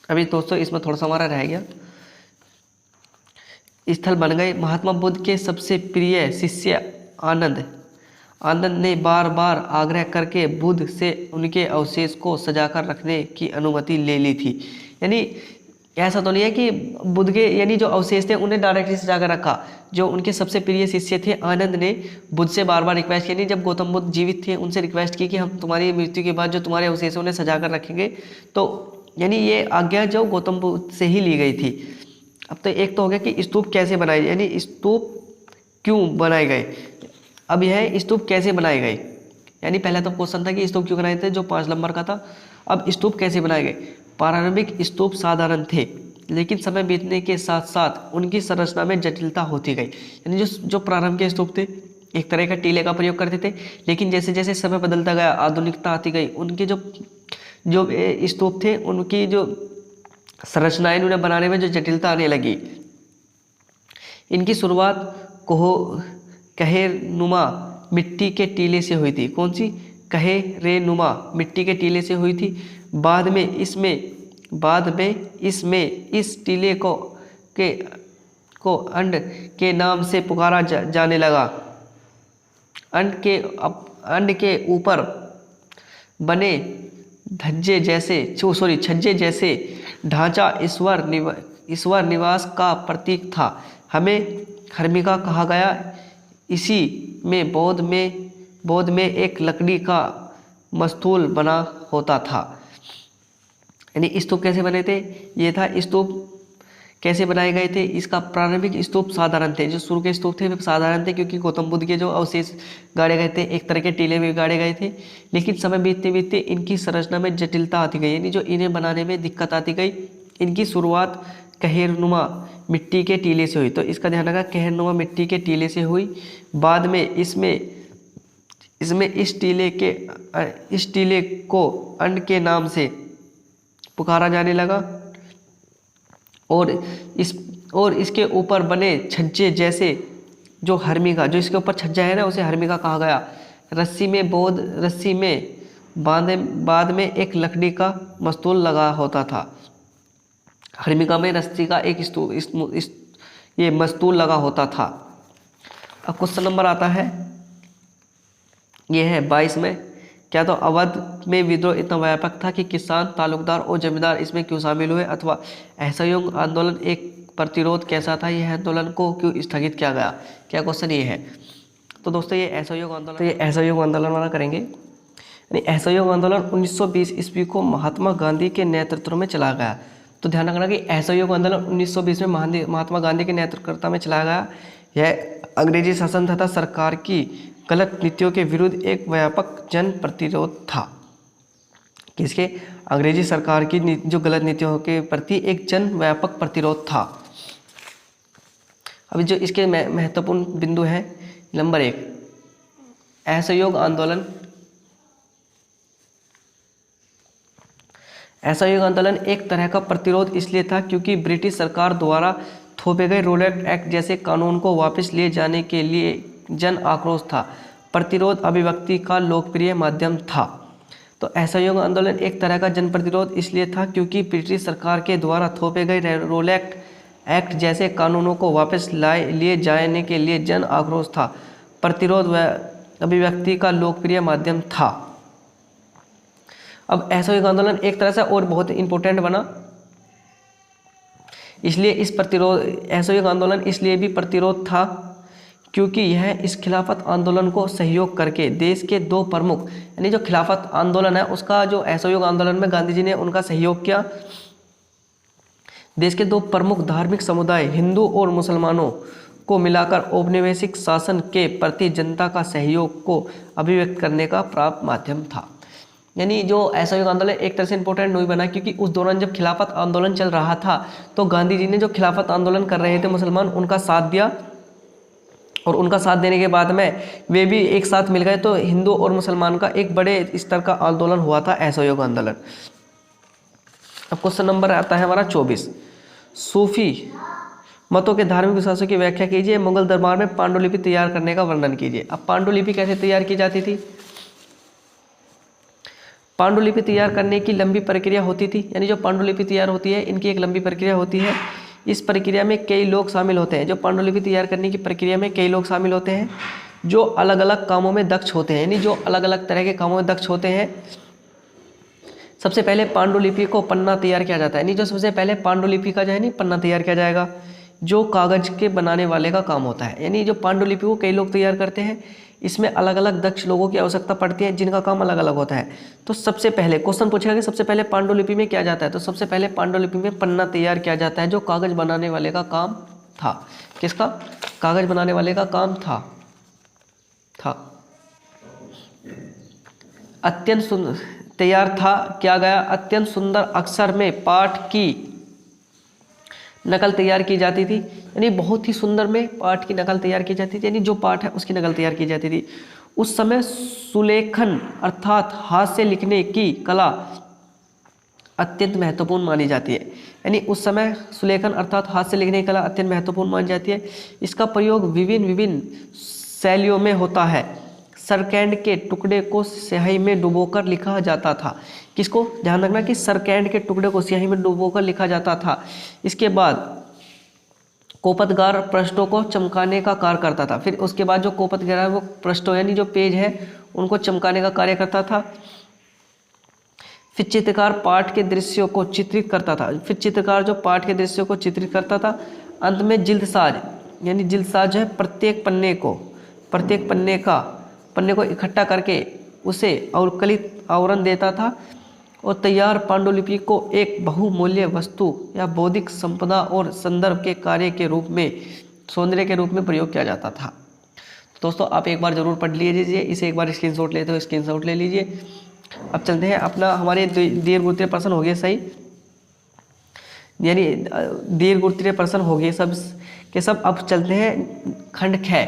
अभी दोस्तों इसमें थोड़ा सा हमारा रह गया। स्थल बन गए। महात्मा बुद्ध के सबसे प्रिय शिष्य आनंद ने बार बार आग्रह करके बुद्ध से उनके अवशेष को सजाकर रखने की अनुमति ले ली थी। यानी ऐसा तो नहीं है कि बुद्ध के यानी जो अवशेष थे उन्हें डायरेक्टली सजाकर रखा। जो उनके सबसे प्रिय शिष्य थे आनंद ने बुद्ध से बार बार रिक्वेस्ट की, जब गौतम बुद्ध जीवित थे उनसे रिक्वेस्ट की कि हम तुम्हारी मृत्यु के बाद जो तुम्हारे अवशेष हैं उन्हें सजाकर रखेंगे। तो यानी ये आज्ञा जो गौतम बुद्ध से ही ली गई थी। अब तो एक तो हो गया कि स्तूप कैसे बनाए, यानी स्तूप क्यों बनाए गए। अब यह स्तूप कैसे बनाए गए, यानी पहला तो क्वेश्चन था कि स्तूप क्यों बनाए थे, जो 5 नंबर का था। अब स्तूप कैसे बनाए गए। प्रारंभिक स्तूप साधारण थे, लेकिन समय बीतने के साथ साथ उनकी संरचना में जटिलता होती गई। यानी जो प्रारंभ के स्तूप थे एक तरह का टीले का प्रयोग करते थे, लेकिन जैसे जैसे समय बदलता गया, आधुनिकता आती गई, उनके जो स्तूप थे उनकी जो संरचनाएं उन्हें बनाने में जो जटिलता आने लगी। इनकी शुरुआत कहेरनुमा मिट्टी के टीले से हुई थी। कौन सी? कहेरेनुमा मिट्टी के टीले से हुई थी। बाद में इसमें इस टीले को अंड के नाम से पुकारा जाने लगा। अंड के ऊपर बने छज्जे जैसे ढांचा ईश्वर निवास का प्रतीक था। हमें हर्मिका कहा गया। इसी में बौद्ध में एक लकड़ी का मस्तूल बना होता था। यानी स्तूप कैसे बने थे, ये था स्तूप कैसे बनाए गए थे। इसका प्रारंभिक स्तूप साधारण थे, जो शुरू के स्तूप थे वे साधारण थे, क्योंकि गौतम बुद्ध के जो अवशेष गाड़े गए थे एक तरह के टीले में गाड़े गए थे। लेकिन समय बीतते बीतते इनकी संरचना में जटिलता आती गई, यानी जो इन्हें बनाने में दिक्कत आती गई। इनकी शुरुआत कहेरनुमा मिट्टी के टीले से हुई, तो इसका ध्यान रखा, कहेरनुमा मिट्टी के टीले से हुई। बाद में इसमें इस टीले को अंड के नाम से पुकारा जाने लगा और इसके ऊपर बने छज्जे जैसे जो हर्मिका, जो इसके ऊपर छज्जा है ना उसे हर्मिका कहा गया। रस्सी में बाद में एक लकड़ी का मस्तूल लगा होता था। हर्मिका में रस्सी का एक ये मस्तूल लगा होता था। अब क्वेश्चन नंबर आता है, ये है 22 में। क्या तो अवध में विद्रोह इतना व्यापक था कि किसान, तालुकदार और जमींदार इसमें क्यों शामिल हुए, अथवा असहयोग आंदोलन एक प्रतिरोध कैसा था, यह आंदोलन को क्यों स्थगित किया गया। क्या क्वेश्चन ये है। तो दोस्तों ये असहयोग आंदोलन वाला करेंगे। यानी असहयोग आंदोलन 1920 ईस्वी को महात्मा गांधी के नेतृत्व में चला गया। तो ध्यान रखना कि असहयोग आंदोलन 1920 में महात्मा गांधी के नेतृत्व में चलाया गया। यह अंग्रेजी शासन तथा सरकार की गलत नीतियों के विरुद्ध एक व्यापक जन प्रतिरोध था। किसके? अंग्रेजी सरकार की जो गलत नीतियों के प्रति एक जन व्यापक प्रतिरोध था। अभी जो इसके महत्वपूर्ण बिंदु हैं, नंबर 1, असहयोग आंदोलन एक तरह का प्रतिरोध इसलिए था क्योंकि ब्रिटिश सरकार द्वारा थोपे गए रोलेट एक्ट जैसे कानून को वापस लिए जाने के लिए जन आक्रोश था। प्रतिरोध अभिव्यक्ति का लोकप्रिय माध्यम था। तो असहयोग आंदोलन एक तरह का जन प्रतिरोध इसलिए था क्योंकि ब्रिटिश सरकार के द्वारा थोपे गए रोलेट एक्ट जैसे कानूनों को वापस लिए जाने के लिए जन आक्रोश था। प्रतिरोध अभिव्यक्ति का लोकप्रिय माध्यम था। अब असहयोग आंदोलन एक तरह से और बहुत इंपॉर्टेंट बना, इसलिए असहयोग आंदोलन इसलिए भी प्रतिरोध था क्योंकि यह इस खिलाफत आंदोलन को सहयोग करके देश के 2 प्रमुख, यानी जो खिलाफत आंदोलन है उसका जो असहयोग आंदोलन में गांधी जी ने उनका सहयोग किया। देश के दो प्रमुख धार्मिक समुदाय हिंदू और मुसलमानों को मिलाकर औपनिवेशिक शासन के प्रति जनता का सहयोग को अभिव्यक्त करने का प्राप्त माध्यम था। यानी जो असहयोग आंदोलन एक तरह से इंपॉर्टेंट नहीं बना, क्योंकि उस दौरान जब खिलाफत आंदोलन चल रहा था तो गांधी जी ने जो खिलाफत आंदोलन कर रहे थे मुसलमान, उनका साथ दिया, और उनका साथ देने के बाद में वे भी एक साथ मिल गए, तो हिंदू और मुसलमान का एक बड़े स्तर का आंदोलन हुआ था, असहयोग आंदोलन। अब क्वेश्चन नंबर आता है हमारा 24। सूफी मतों के धार्मिक विश्वासों की व्याख्या कीजिए। मुगल दरबार में पांडुलिपि तैयार करने का वर्णन कीजिए। अब पांडुलिपि कैसे तैयार की जाती थी? पांडुलिपि तैयार करने की लंबी प्रक्रिया होती थी, यानी जो पांडुलिपि तैयार होती है इनकी एक लंबी प्रक्रिया होती है। इस प्रक्रिया में कई लोग शामिल होते हैं। जो पांडुलिपि तैयार करने की प्रक्रिया में कई लोग शामिल होते हैं जो अलग अलग कामों में दक्ष होते हैं, यानी जो अलग अलग तरह के कामों में दक्ष होते हैं। सबसे पहले पांडुलिपि को पन्ना तैयार किया जाता है, यानी जो सबसे पहले पांडुलिपि का जो है पन्ना तैयार किया जाएगा, जो कागज के बनाने वाले का काम होता है। यानी जो पांडुलिपि को कई लोग तैयार करते हैं, इसमें अलग अलग दक्ष लोगों की आवश्यकता पड़ती है जिनका काम अलग अलग होता है। तो सबसे पहले क्वेश्चन पूछेगा कि सबसे पहले पांडुलिपि में क्या जाता है, तो सबसे पहले पांडुलिपि में पन्ना तैयार किया जाता है, जो कागज बनाने वाले का काम था। किसका? कागज बनाने वाले का काम था। अत्यंत सुंदर तैयार था क्या गया? अत्यंत सुंदर अक्षर में पाठ की नकल तैयार की जाती थी, यानी बहुत ही सुंदर में पाठ की नकल तैयार की जाती थी, यानी जो पाठ है उसकी नकल तैयार की जाती थी। उस समय सुलेखन अर्थात हाथ से लिखने की कला अत्यंत महत्वपूर्ण मानी जाती है। यानी उस समय सुलेखन अर्थात हाथ से लिखने की कला अत्यंत महत्वपूर्ण मानी जाती है। इसका प्रयोग विभिन्न शैलियों में होता है। सरकैंड के टुकड़े को स्याही में डुबोकर लिखा जाता था। किसको? ध्यान रखना कि सरकैंड के टुकड़े को स्याही में डुबोकर लिखा जाता था। इसके बाद कोपतगार पृष्ठों को चमकाने का कार्य करता था। फिर उसके बाद जो कोपतगार है वो पृष्ठों यानी जो पेज है उनको चमकाने का कार्य करता था। फिर चित्रकार पाठ के दृश्यों को चित्रित करता था। फिर चित्रकार जो पाठ के दृश्यों को चित्रित करता था। अंत में जिल्दसाज, यानी जिल्दसाज है प्रत्येक पन्ने को इकट्ठा करके उसे अवकलित आवरण देता था, और तैयार पांडुलिपि को एक बहुमूल्य वस्तु या बौद्धिक संपदा और संदर्भ के कार्य के रूप में, सौंदर्य के रूप में प्रयोग किया जाता था। तो दोस्तों आप एक बार जरूर पढ़ लीजिए, इसे एक बार स्क्रीनशॉट लेते हो स्क्रीनशॉट ले लीजिए। अब चलते हैं अपना, हमारे दीर्घ प्रश्न हो गए सही, यानी दीर्घ प्रश्न हो गए सब के सब। अब चलते हैं खंड ख,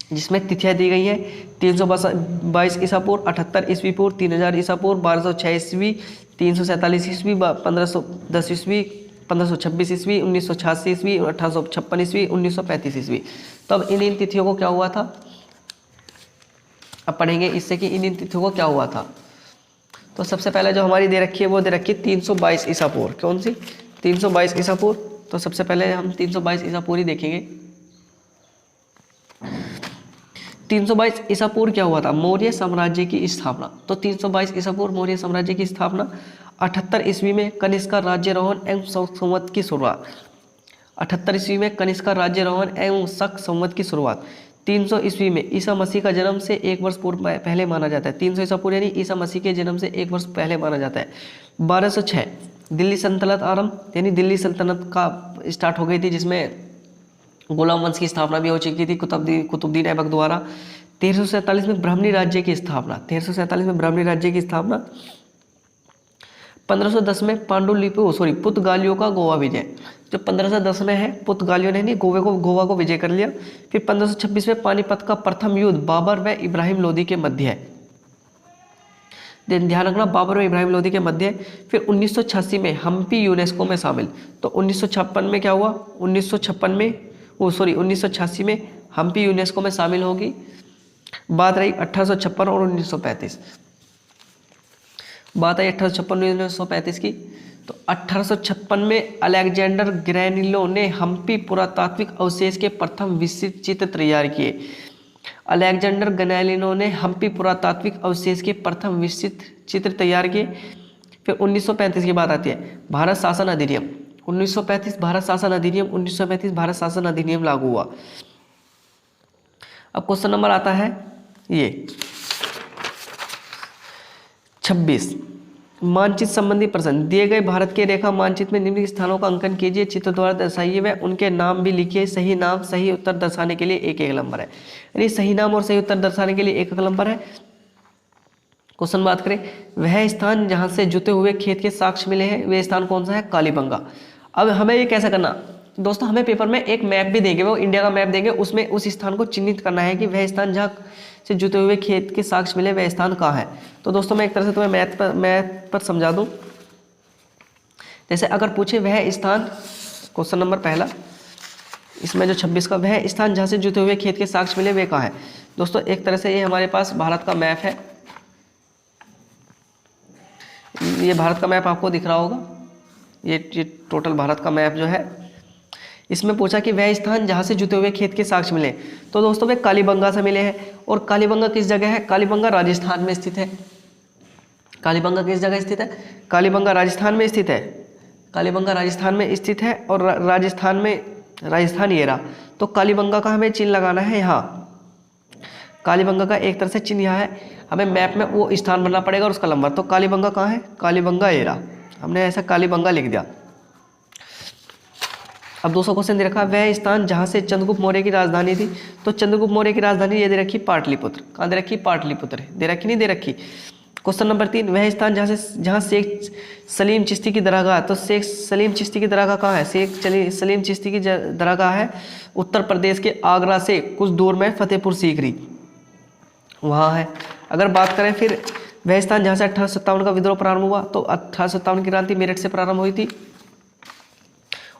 जिसमें तिथियां दी गई हैं 322 ईसा पूर्व, 78 ईस्वी पूर्व, 3000 ईसा पूर्व, 1206 ईस्वी, 347 ईस्वी, 1510 ईस्वी, 1526 ईस्वी, 1986 ईस्वी, 1856 ईस्वी, 1935 ईस्वी। तो अब इन तिथियों को क्या हुआ था, अब पढ़ेंगे इससे कि इन तिथियों को क्या हुआ था। तो सबसे पहले जो हमारी दे रखी है वो दे रखी है 322 ईसा पूर्व। कौन सी? 322 ईसा पूर्व। तो सबसे पहले हम 322 ईसा पूर्व ही देखेंगे। 322 ईसा पूर्व क्या हुआ था? मौर्य साम्राज्य की स्थापना। तो 322 ईसा पूर्व मौर्य साम्राज्य की स्थापना। 78 ईस्वी में कनिष्का राज्यारोहण एवं शक संवत की शुरुआत। 78 ईस्वी में कनिष्का राज्यारोहण एवं शक संवत की शुरुआत। 300 ईस्वी में ईसा मसीह का जन्म से 1 वर्ष पूर्व पहले माना जाता है। 300 ईसा पूर्व यानी ईसा मसीह के जन्म से 1 वर्ष पहले माना जाता है। 1206 दिल्ली सल्तनत आरंभ, यानी दिल्ली सल्तनत का स्टार्ट हो गई थी, जिसमें गुलाम वंश की स्थापना भी हो चुकी थी कुतुबुद्दीन ऐबक द्वारा। 1347 में ब्राह्मणी राज्य की स्थापना। 1347 में ब्राह्मणी राज्य की स्थापना। 1510 में पुर्तगालियों का गोवा विजय। जो 1510 में है, पुर्तगालियों ने नहीं गोवा को विजय कर लिया। फिर 1526 में पानीपत का प्रथम युद्ध बाबर व इब्राहिम लोदी के मध्य है। ध्यान रखना, बाबर व इब्राहिम लोदी के मध्य। फिर 1986 में हम्पी यूनेस्को में शामिल। तो 1956 में क्या हुआ? 1986 में हम्पी यूनेस्को में शामिल होगी। बात रही 1856 और 1935। बात आई 1856 और 1935 की। तो 1856 में अलेक्जेंडर ग्रैनिलो ने हम्पी पुरातात्विक अवशेष के प्रथम विस्तृत चित्र तैयार किए। अलेक्जेंडर ग्रैनिलो ने हम्पी पुरातात्विक अवशेष के प्रथम विस्तृत चित्र तैयार किए। फिर 1935 की बात आती है, भारत शासन अधिनियम। 1935 भारत शासन अधिनियम, 1935 भारत शासन अधिनियम लागू हुआ। अब क्वेश्चन नंबर आता है ये 26। मानचित्र संबंधी प्रश्न, दिए गए भारत के रेखा मानचित्र में निम्नलिखित स्थानों का अंकन कीजिए, चित्र द्वारा दर्शाइए व उनके नाम भी लिखिए। सही नाम सही उत्तर दर्शाने के लिए एक नंबर है, यानी सही नाम और सही उत्तर दर्शाने के लिए एक नंबर है। क्वेश्चन बात करें, वह स्थान जहां से जुते हुए खेत के साक्ष्य मिले हैं, वह स्थान कौन सा है? कालीबंगा। अब हमें ये कैसा करना दोस्तों, हमें पेपर में एक मैप भी देंगे, वो इंडिया का मैप देंगे, उसमें उस स्थान को चिन्हित करना है कि वह स्थान जहाँ से जुते हुए खेत के साक्ष्य मिले वह स्थान कहाँ है। तो दोस्तों मैं एक तरह से तुम्हें मैथ पर समझा दूं। जैसे अगर पूछे वह स्थान, क्वेश्चन नंबर पहला इसमें जो 26 का, वह स्थान जहाँ से जुते हुए खेत के साक्ष्य मिले वह कहाँ है। दोस्तों एक तरह से ये हमारे पास भारत का मैप है, ये भारत का मैप आपको दिख रहा होगा, ये टोटल भारत का मैप जो है। इसमें पूछा कि वह स्थान जहाँ से जुते हुए खेत के साक्ष्य मिले, तो दोस्तों वे कालीबंगा से मिले हैं। और कालीबंगा किस जगह है? कालीबंगा राजस्थान में स्थित है। कालीबंगा किस जगह स्थित है? कालीबंगा राजस्थान में स्थित है। कालीबंगा राजस्थान में स्थित है और राजस्थान ये रहा। तो कालीबंगा का हमें चिन्ह लगाना है यहाँ, कालीबंगा का एक तरह से चिन्ह यहाँ है, हमें मैप में वो स्थान बनना पड़ेगा और उसका नंबर। तो कालीबंगा कहाँ है? कालीबंगा ये रहा, हमने ऐसा कालीबंगा लिख दिया। अब दूसरा क्वेश्चन दे रखा है, वह स्थान जहाँ से चंद्रगुप्त मौर्य की राजधानी थी। तो चंद्रगुप्त मौर्य की राजधानी ये दे रखी पाटलिपुत्र। कहाँ दे रखी? पाटलिपुत्र दे रखी, नहीं दे रखी। क्वेश्चन नंबर 3, वह स्थान जहाँ शेख सलीम चिश्ती की दरगाह, तो शेख सलीम चिश्ती की दरगाह कहाँ है? शेख सलीम चिश्ती की दरगाह है उत्तर प्रदेश के आगरा से कुछ दूर में फतेहपुर सीकरी, वहाँ है। अगर बात करें फिर वह स्थान जहाँ से 1857 का विद्रोह प्रारंभ हुआ, तो 1857 की क्रांति मेरठ से प्रारंभ हुई थी।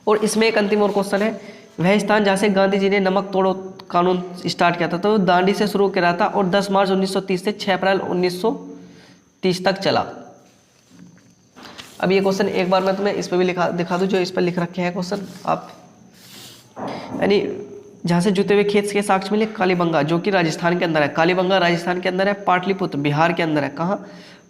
और इसमें एक अंतिम और क्वेश्चन है, वह स्थान जहाँ से गांधी जी ने नमक तोड़ो कानून स्टार्ट किया था, तो दांडी से शुरू किया था और 10 मार्च 1930 से 6 अप्रैल 1930 तक चला। अब ये क्वेश्चन एक बार मैं तुम्हें इस पर भी दिखा दूँ, जो इस पर लिख रखे हैं क्वेश्चन आप, यानी जहाँ से जुते हुए खेत के साक्ष्य मिले, कालीबंगा जो कि राजस्थान के अंदर है, कालीबंगा राजस्थान के अंदर है, पाटलिपुत्र बिहार के अंदर है। कहाँ?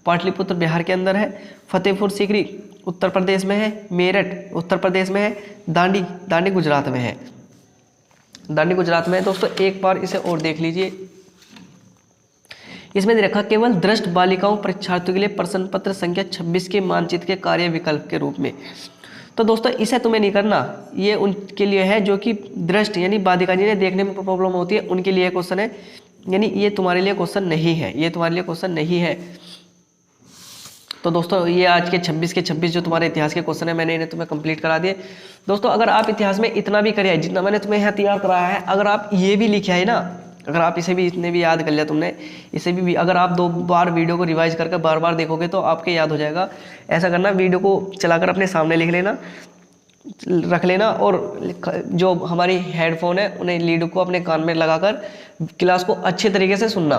पाटलिपुत्र बिहार के अंदर है, फतेहपुर सीकरी उत्तर प्रदेश में है, मेरठ उत्तर प्रदेश में है, दांडी गुजरात में है, दांडी गुजरात में है। दोस्तों एक बार इसे और देख लीजिए, इसमें दे रखा केवल दृष्ट बालिकाओं परीक्षार्थियों के लिए प्रश्न पत्र संख्या 26 के मानचित्र के कार्य विकल्प के रूप में। तो दोस्तों इसे तुम्हें नहीं करना, ये उनके लिए है जो कि दृष्ट यानी बालिका जिन्हें देखने में प्रॉब्लम होती है, उनके लिए क्वेश्चन है, यानी ये तुम्हारे लिए क्वेश्चन नहीं है, ये तुम्हारे लिए क्वेश्चन नहीं है। तो दोस्तों ये आज के 26 के 26 जो तुम्हारे इतिहास के क्वेश्चन है, मैंने इन्हें तुम्हें कंप्लीट करा दिए। दोस्तों अगर आप इतिहास में इतना भी करे जितना मैंने तुम्हें यहाँ तैयार कराया है, अगर आप ये भी लिखे है ना, अगर आप इसे भी इतने भी याद कर लिया तुमने, इसे भी अगर आप 2 बार वीडियो को रिवाइज करके बार बार देखोगे तो आपके याद हो जाएगा। ऐसा करना, वीडियो को चलाकर अपने सामने लिख लेना, रख लेना, और जो हमारी हेडफोन है उन्हें लीड को अपने कान में लगाकर क्लास को अच्छे तरीके से सुनना।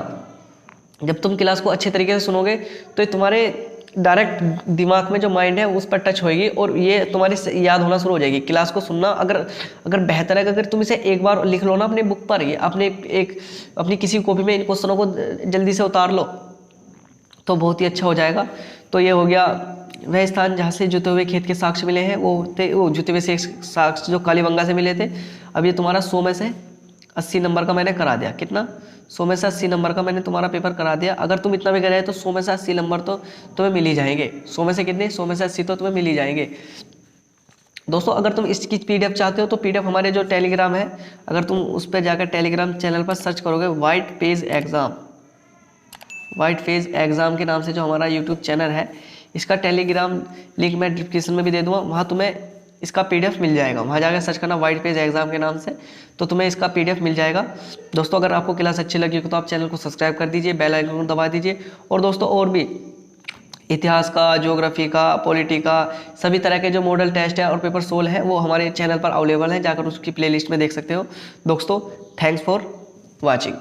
जब तुम क्लास को अच्छे तरीके से सुनोगे तो तुम्हारे डायरेक्ट दिमाग में जो माइंड है उस पर टच होएगी और ये तुम्हारी याद होना शुरू हो जाएगी। क्लास को सुनना अगर बेहतर है, अगर तुम इसे एक बार लिख लो ना अपने बुक पर, ये अपनी किसी कॉपी में इन क्वेश्चनों को जल्दी से उतार लो तो बहुत ही अच्छा हो जाएगा। तो ये हो गया, वह स्थान जहाँ से जुते हुए खेत के साक्ष्य मिले हैं वो जुते हुए साक्ष्य जो कालीबंगा से मिले थे। अब ये तुम्हारा 100 में से 80 नंबर का मैंने करा दिया। कितना? 100 में से 80 नंबर का मैंने तुम्हारा पेपर करा दिया। अगर तुम इतना भी कराए तो 100 में से 80 नंबर तो तुम्हें मिल ही जाएंगे। 100 में से कितने? 100 में से 80 तो तुम्हें मिल ही जाएंगे। दोस्तों अगर तुम इसकी PDF चाहते हो तो PDF हमारे जो टेलीग्राम है, अगर तुम उस पर जाकर टेलीग्राम चैनल पर सर्च करोगे व्हाइट पेज एग्ज़ाम के नाम से जो हमारा यूट्यूब चैनल है, इसका टेलीग्राम लिंक मैं डिस्क्रिप्शन में भी दे दूँगा, वहाँ तुम्हें इसका PDF मिल जाएगा। वहाँ जाकर सर्च करना व्हाइट पेज एग्ज़ाम के नाम से, तो तुम्हें इसका PDF मिल जाएगा। दोस्तों अगर आपको क्लास अच्छी लगी तो आप चैनल को सब्सक्राइब कर दीजिए, बेल आइकन को दबा दीजिए। और दोस्तों और भी इतिहास का, ज्योग्राफी का, पॉलिटी का, सभी तरह के जो मॉडल टेस्ट है और पेपर सोल्व है वो हमारे चैनल पर अवेलेबल है, जाकर उसकी प्लेलिस्ट में देख सकते हो। दोस्तों थैंक्स फॉर वॉचिंग।